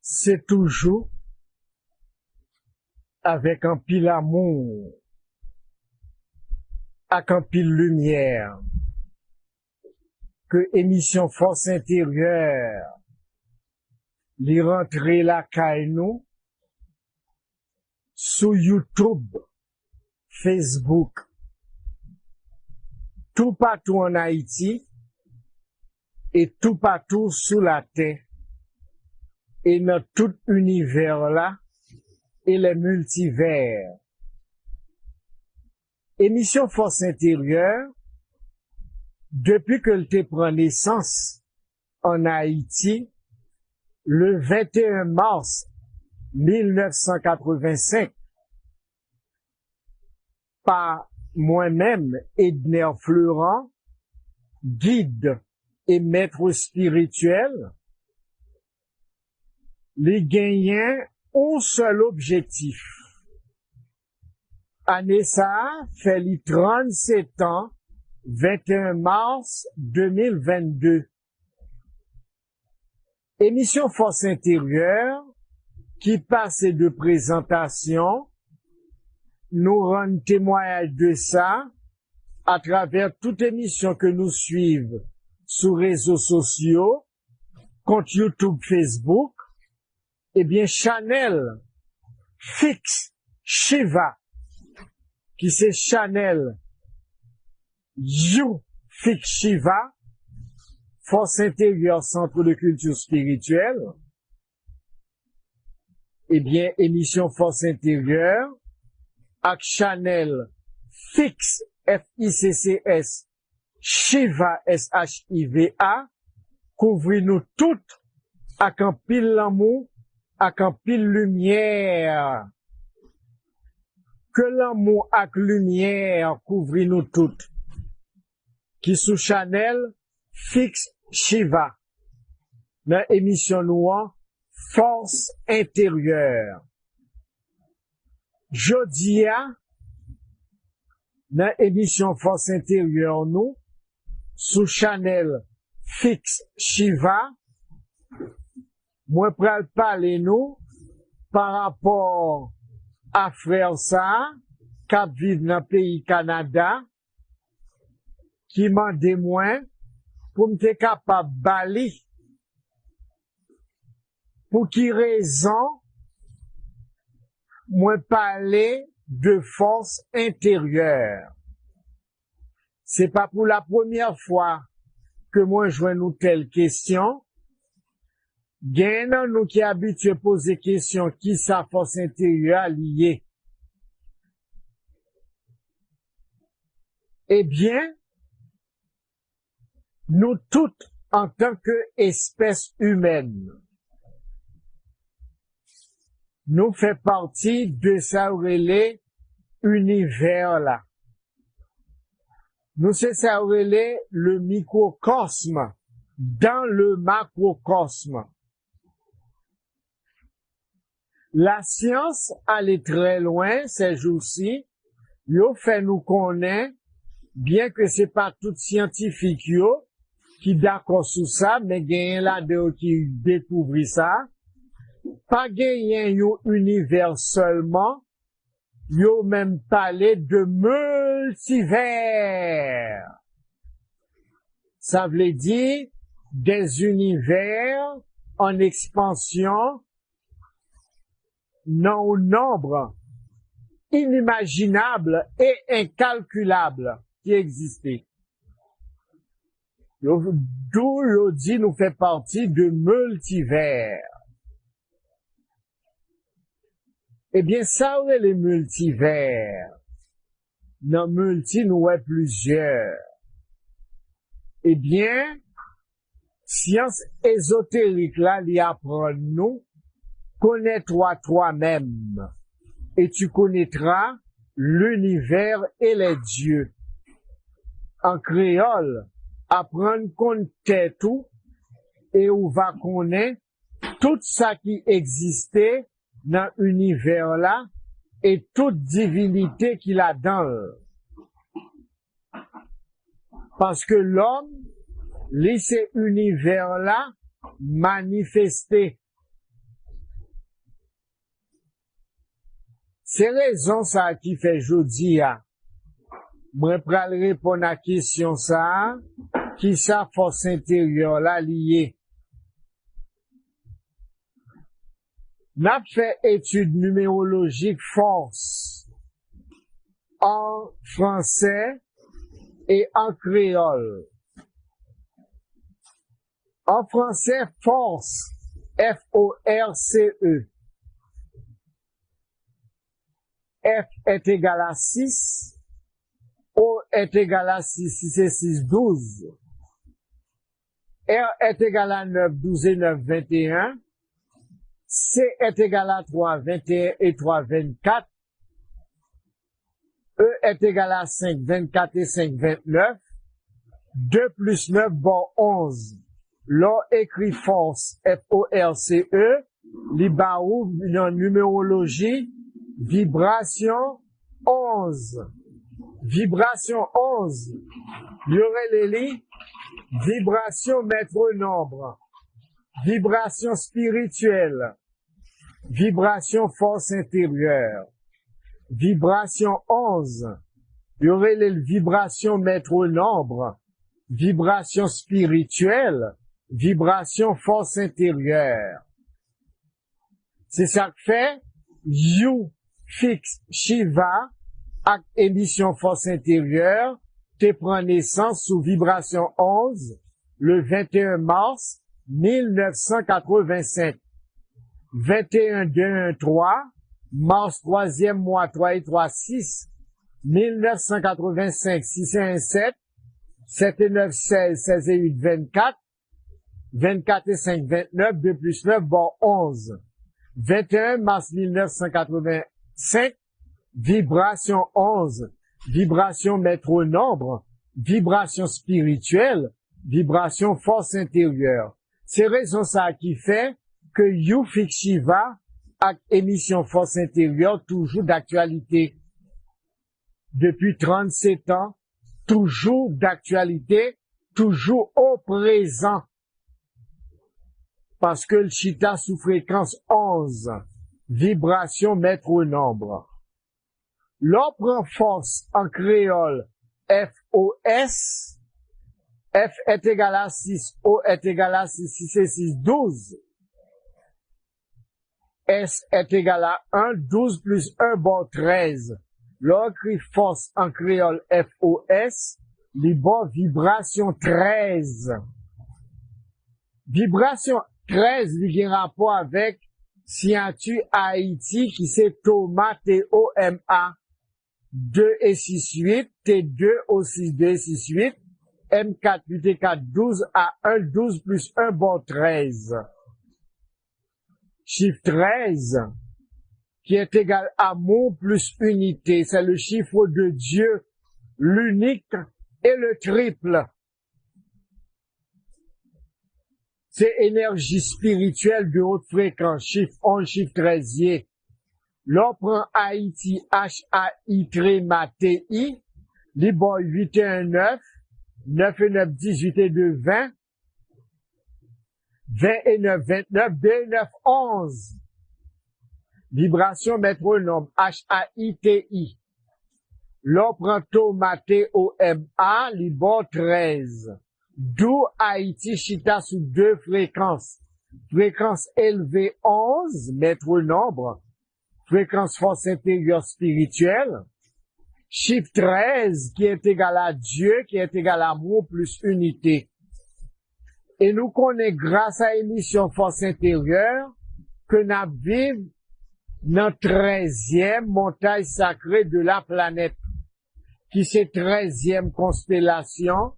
C'est toujours avec un pile amour, avec un pile lumière, que émission Force Intérieure li rentre la caille nous sur YouTube, Facebook, tout partout en Haïti et tout partout sous la terre et dans tout univers là et les multivers. Émission Force Intérieure, depuis que te prend naissance en Haïti, le 21 mars 1985, par moi-même, Edner Fleurant, guide et maître spirituel, les gagnants ont seul objectif. Année ça fait les 37 ans, 21 mars 2022. Émission Force Intérieure, qui passe de présentation, nous rend témoignage de ça à travers toute émission que nous suivons sur réseaux sociaux, compte YouTube, Facebook, eh bien, Chanel fixe Shiva, qui c'est Chanel You Fixe Shiva, Force Intérieure, Centre de Culture Spirituelle, eh bien, émission Force Intérieure, avec Chanel Fixe, F-I-C-C-S, Shiva, S-H-I-V-A, couvrez-nous toutes avec un pile l'amour, avec un pile lumière. Que l'amour avec lumière couvrez-nous toutes. Qui sous Chanel Fixe Shiva. Dans émission noire, Force Intérieure. Jodia, dans émission Force Intérieure, nous, sous Chanel Fixe Shiva, moi pral parler nous par rapport à frère ça, qui vivent dans le pays Canada, qui m'en témoigne pour me capable de balayer. Pour qui raison, moi parler de force intérieure. C'est pas pour la première fois que moi je vois nous telle question. Gagnant nous qui habitués à poser question qui sa force intérieure liée. Eh bien, nous toutes en tant qu'espèce humaine, nous fait partie de ça relais univers là. Nous c'est ça relais le microcosme dans le macrocosme. La science allait très loin ces jours-ci, yo fait nous connaître, bien que c'est pas tout scientifique yo qui d'accord sur ça, mais gagne là-dedans qui découvre ça. Pas gagner un univers seulement, yo même parlé de multivers. Ça veut dire des univers en expansion, non au nombre inimaginable et incalculable qui existait. D'où yo dit nous fait partie de multivers. Eh bien, ça aurait les multivers. Dans multi, nous avons plusieurs. Eh bien, science ésotérique là, l'y apprend nous, connais-toi toi-même. Et tu connaîtras l'univers et les dieux. En créole, apprendre qu'on t'est tout, et on va connaître tout ça qui existait dans l'univers là et toute divinité qu'il a dans. Parce que l'homme, cet univers là, manifester. C'est raison ça qui fait jodi a. Moi pral répondre à question ça, qui sa force intérieure la liée. N'a fait étude numérologique force en français et en créole. En français, force, F-O-R-C-E. F est égal à 6, O est égal à 6, 6 et 6, 12. R est égal à 9, 12 et 9, 21. C est égal à 3, 21 et 3, 24. E est égal à 5, 24 et 5, 29. 2 plus 9, bon 11. Là, écrit force, F-O-R-C-E, li ba ou, en numérologie, vibration 11. Vibration 11. Il y aurait les lits, vibration maître nombre. Vibration spirituelle. Vibration force intérieure. Vibration 11. Il y aurait les vibrations maître nombre. Vibration spirituelle. Vibration force intérieure. C'est ça que fait You Fix Shiva avec émission force intérieure te prend naissance sous vibration 11 le 21 mars 1985. 21 2 1 3 mars 3e mois 3 et 3 6 1985 6 et 1 7 7 et 9 16 16 et 8 24 24 et 5 29 2 plus 9 bon 11 21 mars 1985 vibration 11 vibration maître nombre vibration spirituelle vibration force intérieure. C'est raison ça qui fait que You Fix Shiva avec émission force intérieure toujours d'actualité. Depuis 37 ans, toujours d'actualité, toujours au présent. Parce que le chita sous fréquence 11, vibration maître nombre. L'on prend force en créole F-O-S, F est égal à 6, O est égal à 6, 6 et 6, 12. S est égal à 1, 12 plus 1, bon 13. L'on écrit force en créole F-O-S, les bon vibration 13. Vibration 13, il y a un rapport avec Scientu Haïti qui c'est Thomas T-O-M-A. 2 et 6, 8, T2 aussi 2 et 6, 8, M4, 8 et 4, 12 à 1, 12 plus 1, bon 13. Chiffre 13, qui est égal à amour plus unité, c'est le chiffre de Dieu, l'unique et le triple. C'est énergie spirituelle de haute fréquence, chiffre 11, chiffre 13. L'on prend Haïti, H-A-I-T-I, Liban 8 et 1, 9, 9 et 9, 18 et 2, 20, 20 et 9, 29, 2 et 9, 11. Vibration maître nombre, H-A-I-T-I. L'on prend Thomas, T-O-M-A, Liban 13. D'où Haïti chita sous 2 fréquences. Fréquence élevée 11, maître nombre. Fréquence force intérieure spirituelle. Chiffre 13, qui est égal à Dieu, qui est égal à amour plus unité. Et nous connaissons grâce à l'émission force intérieure que nous vivons dans 13e montagne sacrée de la planète, qui c'est 13e constellation,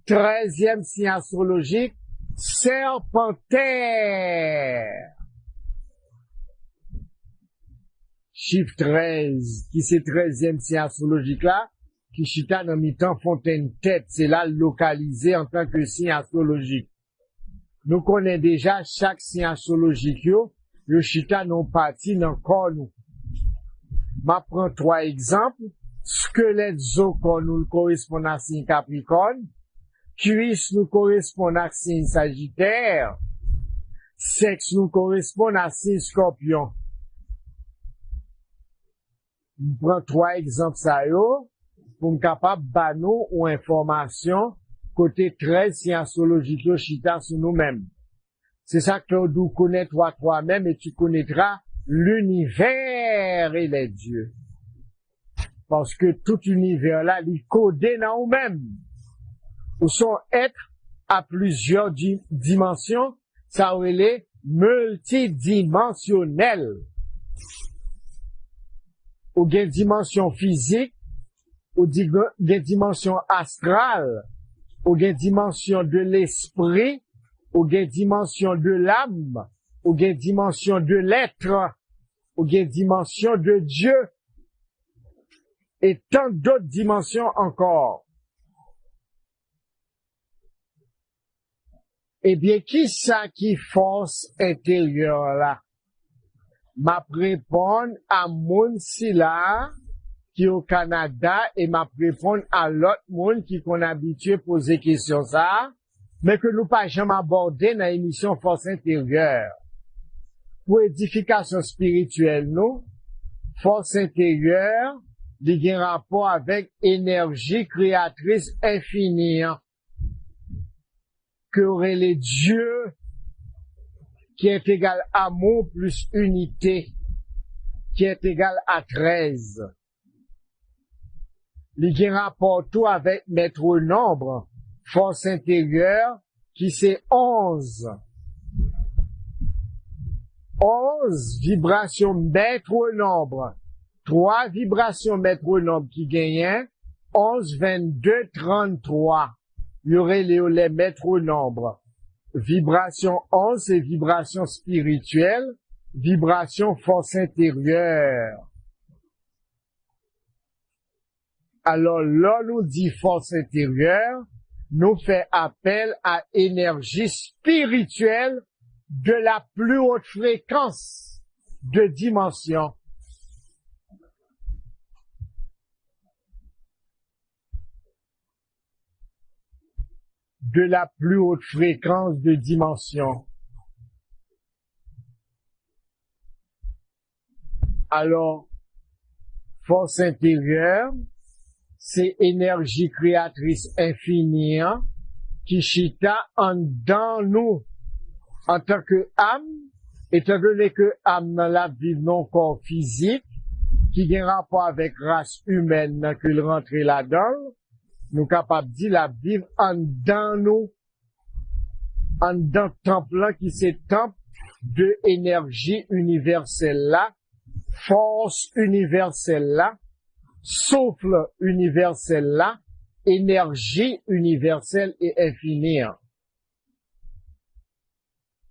13e signe astrologique, Serpentaire. Chiffre 13, qui c'est 13e signe astrologique là, qui chita dans mi-temps fontaine tête, c'est là localisé en tant que signe astrologique. Nous connaissons déjà chaque signe astrologique yo, le chita non parti dans corps nous. Ma prends 3 exemples. Squelette zokon nous correspond à signe Capricorne. Cuisse nous correspond à signe Sagittaire. sexe nous correspond à 6 scorpions. Je prends 3 exemples ça yo, pour me capable ba nous ou information côté 13 scienceologique chita sur nous-mêmes. C'est ça que nous connaître toi-même et tu connaîtras l'univers et les dieux. Parce que tout univers là, il est codé dans nous-mêmes. Ou son être à plusieurs dimensions, ça est multidimensionnel. Ou bien dimension physique, ou bien dimension astrale, ou bien dimension de l'esprit, ou bien dimension de l'âme, ou bien dimension de l'être, ou bien dimension de Dieu, et tant d'autres dimensions encore. Eh bien, qui ça qui force intérieure là? M'a répondre à moun si là, qui au Canada, et m'a répondre à l'autre monde qui qu'on habitué poser question ça, mais que nous pas jamais abordé dans l'émission force intérieure. Pour édification spirituelle, nous, force intérieure, il y a un rapport avec énergie créatrice infinie, que aurait les dieux, qui est égal à amour plus unité, qui est égal à 13. Il y a un rapport tout avec maître nombre, force intérieure, qui c'est 11. 11 vibrations maître nombre. 3 vibrations maître nombre qui gagnent 11, 22, 33. Il y aurait les maîtres nombre. Vibration 11, c'est vibration spirituelle, vibration force intérieure. Alors là, nous dit force intérieure, nous fait appel à énergie spirituelle de la plus haute fréquence de dimension. De la plus haute fréquence de dimension. Alors, force intérieure, c'est énergie créatrice infinie qui chita en dans nous en tant que âme, étant donné que âme dans la vie non corps physique, qui a un rapport avec race humaine que le rentrer là-dedans, nous capables de dire la vivre en dans nous, en dans temple là qui c'est temple de énergie universelle là, force universelle là, souffle universel là, énergie universelle et infinie,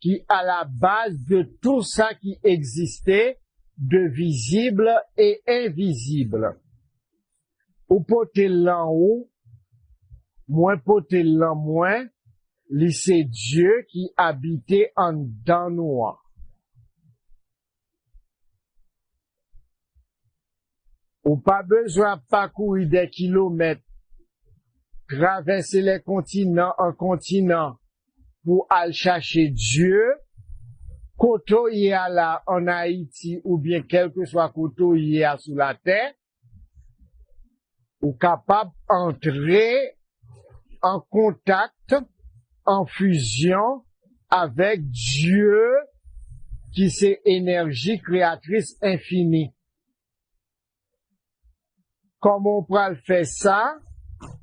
qui à la base de tout ça qui existait, de visible et invisible. Ou poté l'en haut, moins poté l'en moins, c'est Dieu qui habitait en dans nous. Ou pas besoin de parcourir des kilomètres, traverser les continents en continent pour aller chercher Dieu, koto y a là en Haïti ou bien quel que soit koto y a sous la terre, ou capable d'entrer en contact, en fusion avec Dieu qui c'est énergie créatrice infinie. Comment on peut faire ça?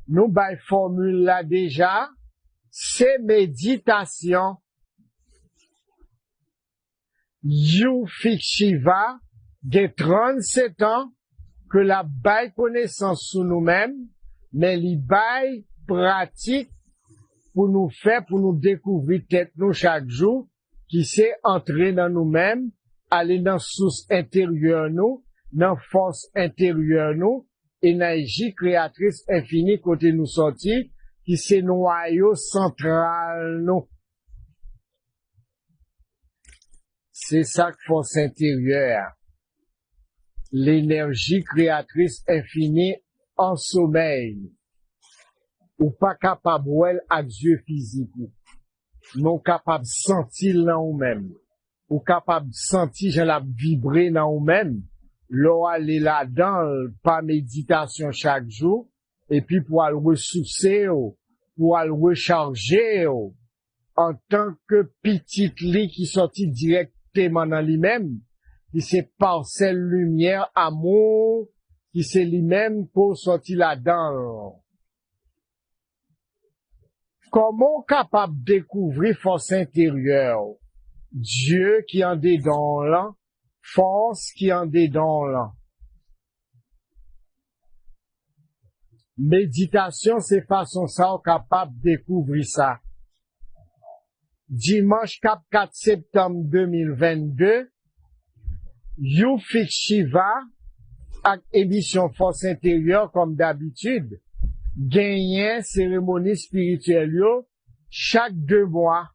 Nous, by formule là déjà, c'est méditation. Youfik Shiva, de 37 ans, que la baille connaissance sur nous-mêmes, mais les baille pratique pour nous faire, pour nous découvrir tête nous chaque jour, qui sait entrer dans nous-mêmes, aller dans source intérieure nous, dans force intérieure nous, énergie créatrice infinie côté nous sortir, qui c'est noyau central nous. C'est ça que force intérieure. L'énergie créatrice infinie en sommeil. Ou pas capable à Dieu physique. nous capables de sentir dans nous-mêmes. Ou capable de sentir, j'ai la vibrer dans nous-mêmes. L'eau aller là-dedans, par méditation chaque jour, et puis pour aller ressourcer, pour aller recharger, en tant que petite lit qui sortit directement dans lui-même, qui c'est parcelle lumière, amour, qui c'est lui-même pour sortir là-dedans. Comment capable de découvrir force intérieure? Dieu qui en dedans là, force qui en dedans là. Méditation, c'est façon ça, capable de découvrir ça. Dimanche 4 septembre 2022, Youfik Shiva, avec émission Force Intérieure, comme d'habitude, gagne cérémonie spirituelle, chaque 2 mois.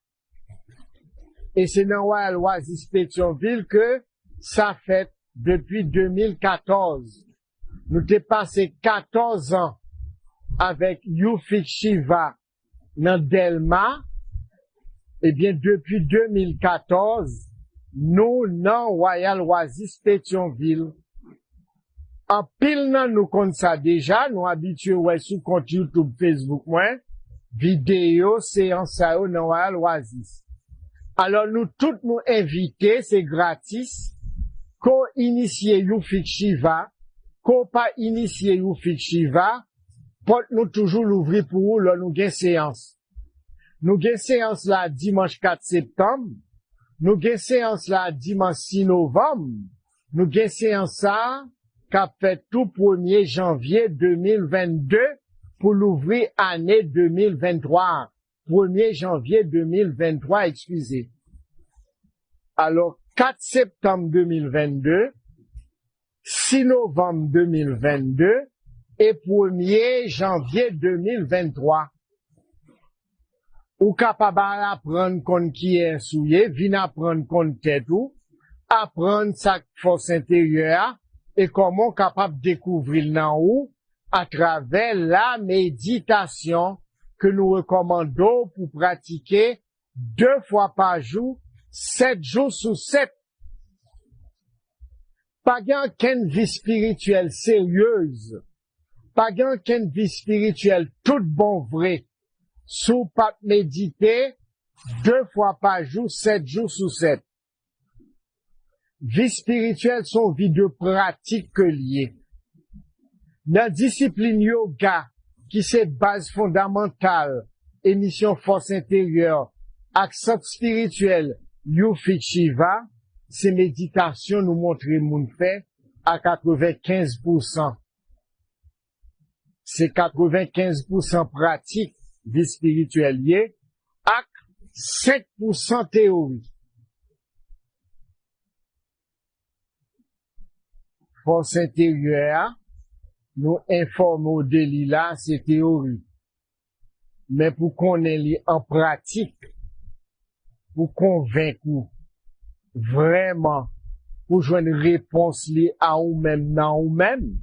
Et c'est dans Royal Oasis Pétionville que ça fait depuis 2014. Nous t'ai passé 14 ans avec Youfik Shiva dans Delma. Eh bien, depuis 2014, nous, dans Royal Oasis Pétionville. En pile, nous compte ça déjà, nous habitués, sous compte YouTube, Facebook, vidéo, séance, ça, dans Royal Oasis. Alors, nous, tous nous invités, c'est gratis, qu'on initie Youfik Shiva, qu'on pas initié Youfik Shiva, pour nous toujours l'ouvrir pour vous, là, nous gain séance. Nous gain séance là, dimanche 4 septembre, nous gain séance là, dimanche 6 novembre, nous gain séance là, qu'a fait tout 1er janvier 2022 pour l'ouvrir année 2023. 1er janvier 2023, excusez. Alors, 4 septembre 2022, 6 novembre 2022 et 1er janvier 2023. Ou capable d'apprendre qu'on qui est souillé, vient apprendre qu'on tête ou, apprendre sa force intérieure et comment capable de découvrir dans ou à travers la méditation que nous recommandons pour pratiquer 2 fois par jour, 7 jours sur 7. Pas qu'une vie spirituelle sérieuse, pas qu'une vie spirituelle toute bon vrai, sous pas méditer 2 fois par jour, 7 jours sur 7. Vie spirituelle sont vie de pratique que liée. Dans discipline yoga, qui c'est base fondamentale, émission force intérieure, accent spirituel, Youfik Shiva, ces méditations nous montrent mon fait à 95%. C'est 95% pratique, vie spirituelle liée, à 5% théorie. Force intérieure, nous informons de l'ILA, c'est théorie. Mais pour qu'on ait en pratique, pour convaincre vraiment, pour joindre une réponse liée à nous-mêmes, dans nous-mêmes,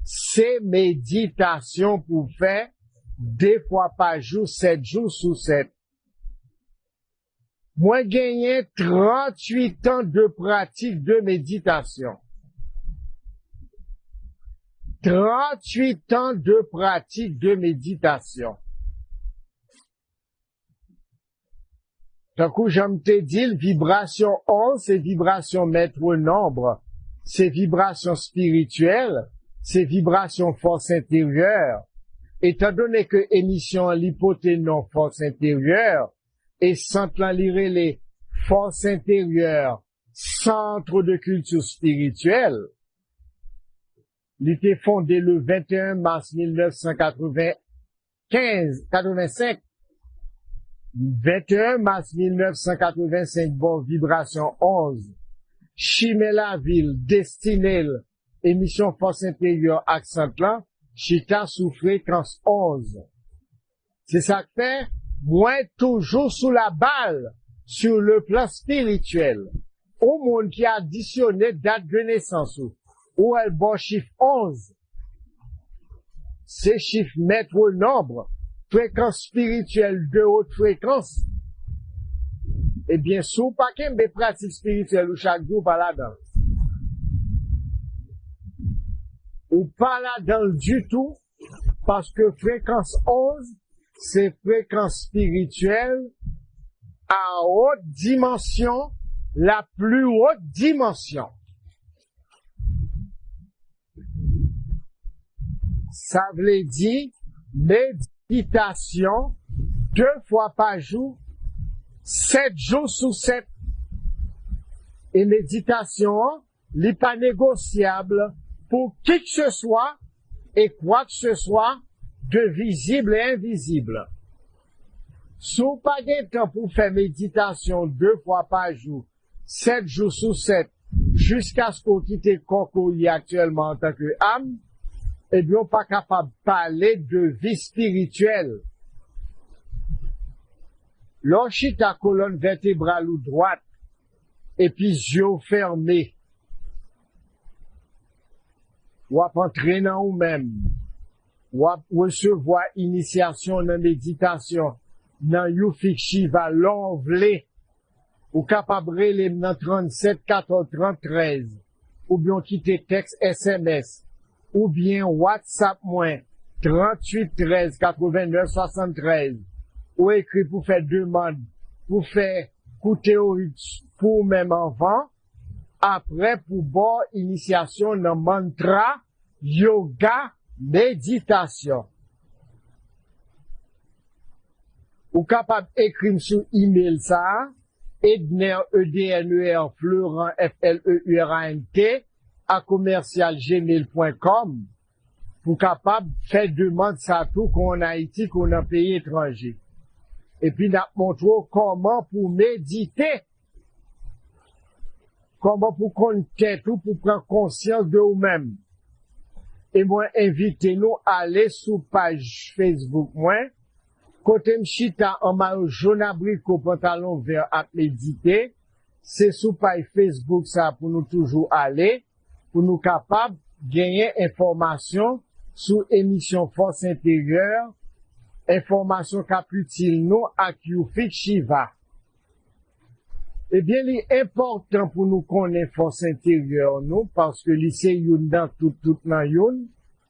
c'est méditation pour faire 2 fois par jour, 7 jours sur 7. Moi, gagné 38 ans de pratique de méditation. 38 ans de pratique de méditation. D'un coup, j'aime te dire, vibration 11, c'est vibration maître nombre, c'est vibration spirituelle, c'est vibration force intérieure. Étant donné que émission l'hypoténon force intérieure, et centre lire les forces intérieures, centre de culture spirituelle, il était fondé le 21 mars 1985. 21 mars 1985, bon, vibration 11. Chimelaville, destinée, émission force intérieure, accent là, chita sous fréquence 11. C'est ça que fait, moi, toujours sous la balle, sur le plan spirituel. Au monde qui a additionné date de naissance, ou elle bon chiffre 11. Ces chiffres mettent au nombre, fréquence spirituelle de haute fréquence, Eh bien, sous pas qu'un des pratiques spirituelles ou chaque jour pas là-dedans. Ou pas là-dedans du tout, parce que fréquence 11, c'est fréquence spirituelle à haute dimension, la plus haute dimension. Ça veut dire méditation 2 fois par jour, 7 jours sur 7. Et méditation, n'est pas négociable pour qui que ce soit et quoi que ce soit de visible et invisible. Si vous n'avez pas de temps pour faire méditation 2 fois par jour, 7 jours sur 7, jusqu'à ce qu'on quitte le corps qu'on y est actuellement en tant que âme, eh bien, on n'est pas capable de parler de vie spirituelle. Lorsque ta colonne vertébrale ou droite, et puis yeux fermés, ou à entrer dans vous-même, ou à recevoir initiation dans la méditation, dans Yufik Shiva, l'envelé, ou capable de les dans 37 14 30 13, ou bien quitter texte SMS, ou bien WhatsApp moins 38 13 89 73, ou écrit pour faire demande, pour faire coup théorique pour même enfant, après pour bon initiation dans mantra, yoga, méditation. Ou capable d'écrire sur email ça, Edner, EDNER, Florent, FLEURANT, à commercialgmail.com, pour capable de faire demande ça tout qu'on a Haïti, qu'on a pays étranger. Et puis, nous montrons comment pour méditer, comment pour compter tout, pour prendre conscience de vous-même. Et moi, invitez-nous à aller sur page Facebook, moi, côté m'chita en maillot jaune abricot pantalon vert à méditer, c'est sur page Facebook ça pour nous toujours aller, pour nous capables de gagner information sur émission Force Intérieure, information capitule nous à Yufik Shiva. Eh bien, il est important pour nous connaître Force Intérieure nous, parce que lycée youn dans tout dans youn,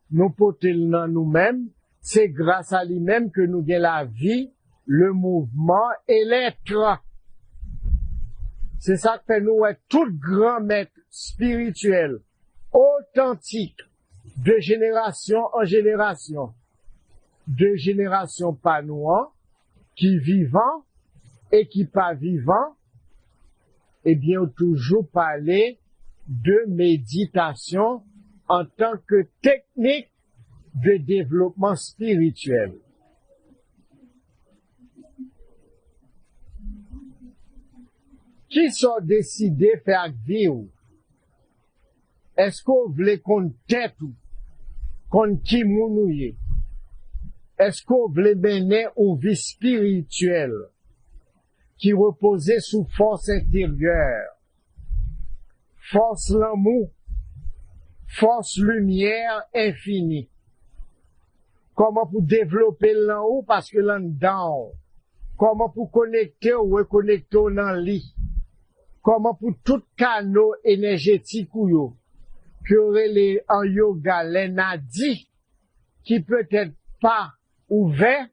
nous potel dans nous-mêmes, c'est grâce à lui-même que nous gagnons la vie, le mouvement et l'être. C'est ça que fait nous être tout grand maître spirituel, authentique, de génération en génération, de génération pas nous, qui vivant et qui pas vivant, eh bien, on toujours parler de méditation en tant que technique de développement spirituel. Qui sont décidés de faire vivre? Est-ce qu'on voulait qu'on tête ou qu'on qui mounouye? Est-ce qu'on voulait mener une vie spirituelle qui reposait sous force intérieure, force l'amour, force lumière infinie? Comment pour développer l'en haut parce que l'en dedans? Comment pour connecter ou reconnecter dans le lit? Comment pour tout canal énergétique ou yo, que aurait les en yoga, les nadis, qui peut-être pas ouvert,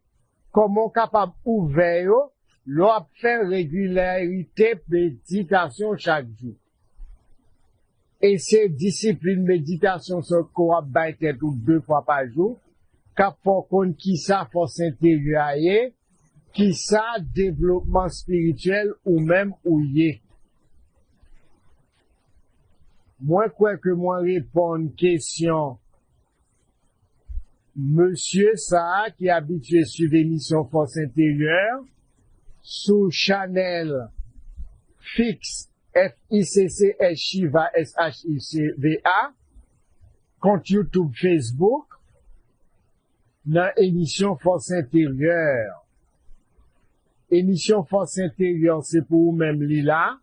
comment capable ouvert yo, l'on fait régularité méditation chaque jour. Et ces disciplines méditation sont qu'on a bâti tout 2 fois par jour, qu'à pour qu'on qui ça force intérieure, qui ça développement spirituel ou même ou yé. Moi, quoi que moi répondre question, monsieur ça, qui est habitué sur l'émission Force Intérieure, sous Channel Fix, FICCS Shiva, SHICVA, compte YouTube, Facebook, dans l'émission Force Intérieure. Émission Force Intérieure, c'est pour vous-même Lila.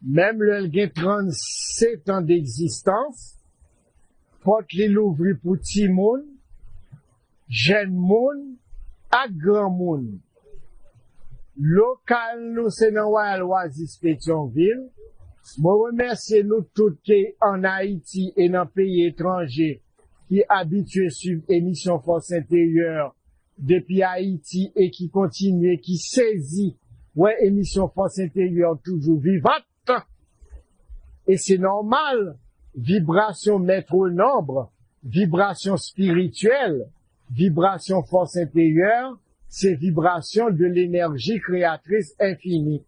Même le gain 37 ans d'existence, porte li l'ouvri pour ti moun, jeune moun, ak grand moun. Local nous, c'est dans Royal Oasis Pétionville. Je remercie nous tous qui en Haïti et dans pays étrangers qui habitués suivre émission Force Intérieure depuis Haïti et qui continue, qui saisit, ouais, émission Force Intérieure toujours vivante. Et c'est normal. Vibration maître au nombre, vibration spirituelle, vibration force intérieure, c'est vibration de l'énergie créatrice infinie.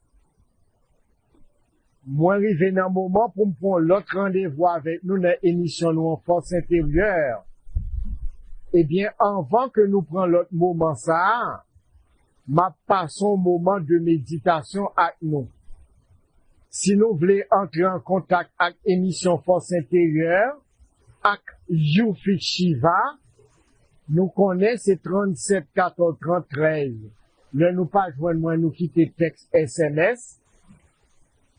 Moi, arrivé dans un moment pour me prendre l'autre rendez-vous avec nous dans l'émission nous en force intérieure. Eh bien, avant que nous prenions l'autre moment ça, ma passons au moment de méditation avec nous. Si nous voulons entrer en contact avec l'émission Force Intérieure, avec Youfik Shiva, nous connaissons 37 14 30 13. Là, nous pas joindre moi, nous quitter texte SMS.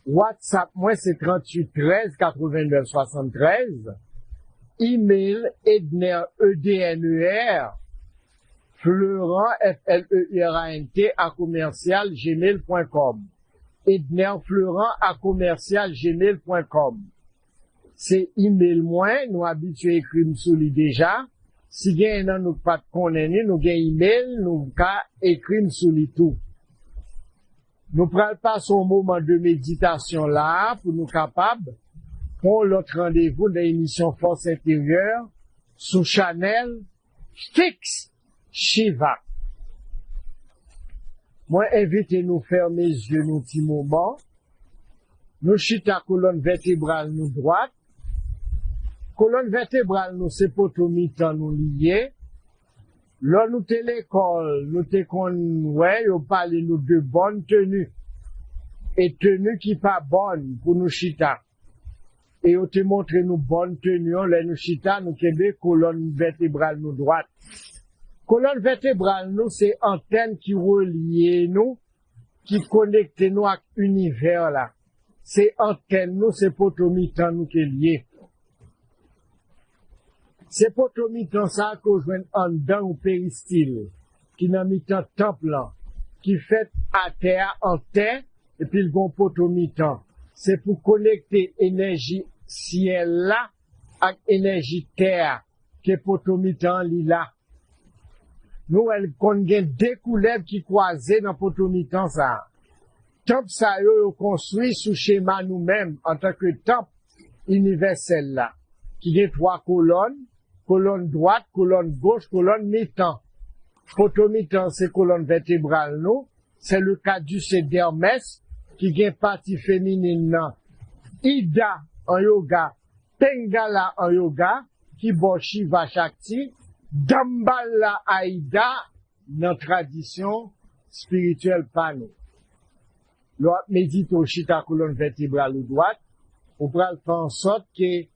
WhatsApp, moi, c'est 38 13 89 73. Email, Edner, EDNER, Fleurant, FLEURANT, à commercial, gmail.com. ednerfleurant@commercial-gmail.com. C'est email moins, nous habitués à écrire sous lui déjà. Si gen nan nous pas connaître, nous gen email, nous ka écrire sous lui tout. Nous prenons pas son moment de méditation là, pour nous capables, pour l'autre rendez-vous de l'émission Force Intérieure, sous Chanel, Fix Shiva. Moi, invitez nous fermer les yeux nous petit moment. Nous chita colonne vertébrale nous droite. Colonne vertébrale nous c'est potomitan nous lié. Là nous te l'école, nous te ouais, on parle nous de bonne tenue. Et tenue qui pas bonne pour nous chita. Et on te montre nous bonne tenue, là nous chita nous kebe colonne vertébrale nous droite. Colonne vertébrale, nous, c'est antenne qui relie nous, qui connecte nous avec l'univers là. C'est antenne, nous, c'est potomitan nous qui est lié. C'est potomitan ça qu'on joue en dedans ou péristyle, qui n'a mis un temple là, qui fait à terre, en terre, et puis le bon potomitan. C'est pour connecter énergie ciel là, avec énergie terre, qui est potomitan là. Nous, elle connaît deux couleurs qui croisent dans potomitan ça. Temple ça yo construit sous schéma nous-mêmes en tant que temple universel là, qui a trois colonnes, colonne droite, colonne gauche, colonne mi-temps. Potomitan c'est colonne vertébrale nous, c'est le caduce d'Hermès qui a partie féminine là. Ida en yoga, Pengala en yoga, qui bon Shiva Shakti, Dambala Aïda, dans tradition spirituelle par nous. L'autre médite au chita colonne vertébrale ou droite, on peut faire en sorte que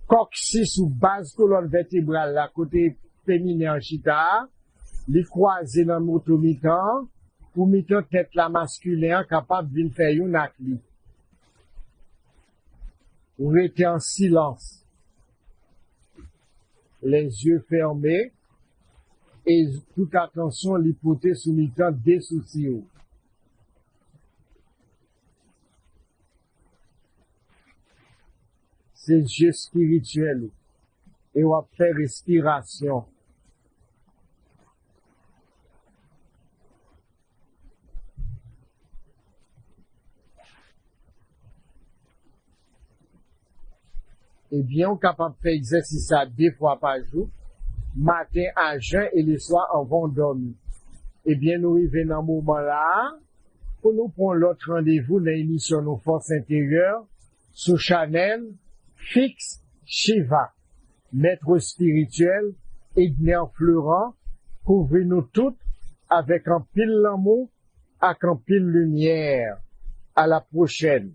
coccyx ou base colonne vertébrale, la côté féminin en chita, les croiser dans motomitan, pour mettre tête la masculin capable de faire une acli. On rester en silence. Les yeux fermés et toute attention l'hypothèse soumettant des soucis. C'est le jeu spirituel et on va faire respiration. Eh bien, on est capable de faire exercice ça 2 fois par jour, matin à jeun et le soir avant de dormir. Eh bien, nous arrivons dans ce moment-là, pour nous prendre l'autre rendez-vous dans l'émission Nos Forces Intérieures, sur Chanel, Fix Shiva, maître spirituel, Edner Fleurant, couvrez-nous toutes avec un pile l'amour, avec un pile lumière. À la prochaine.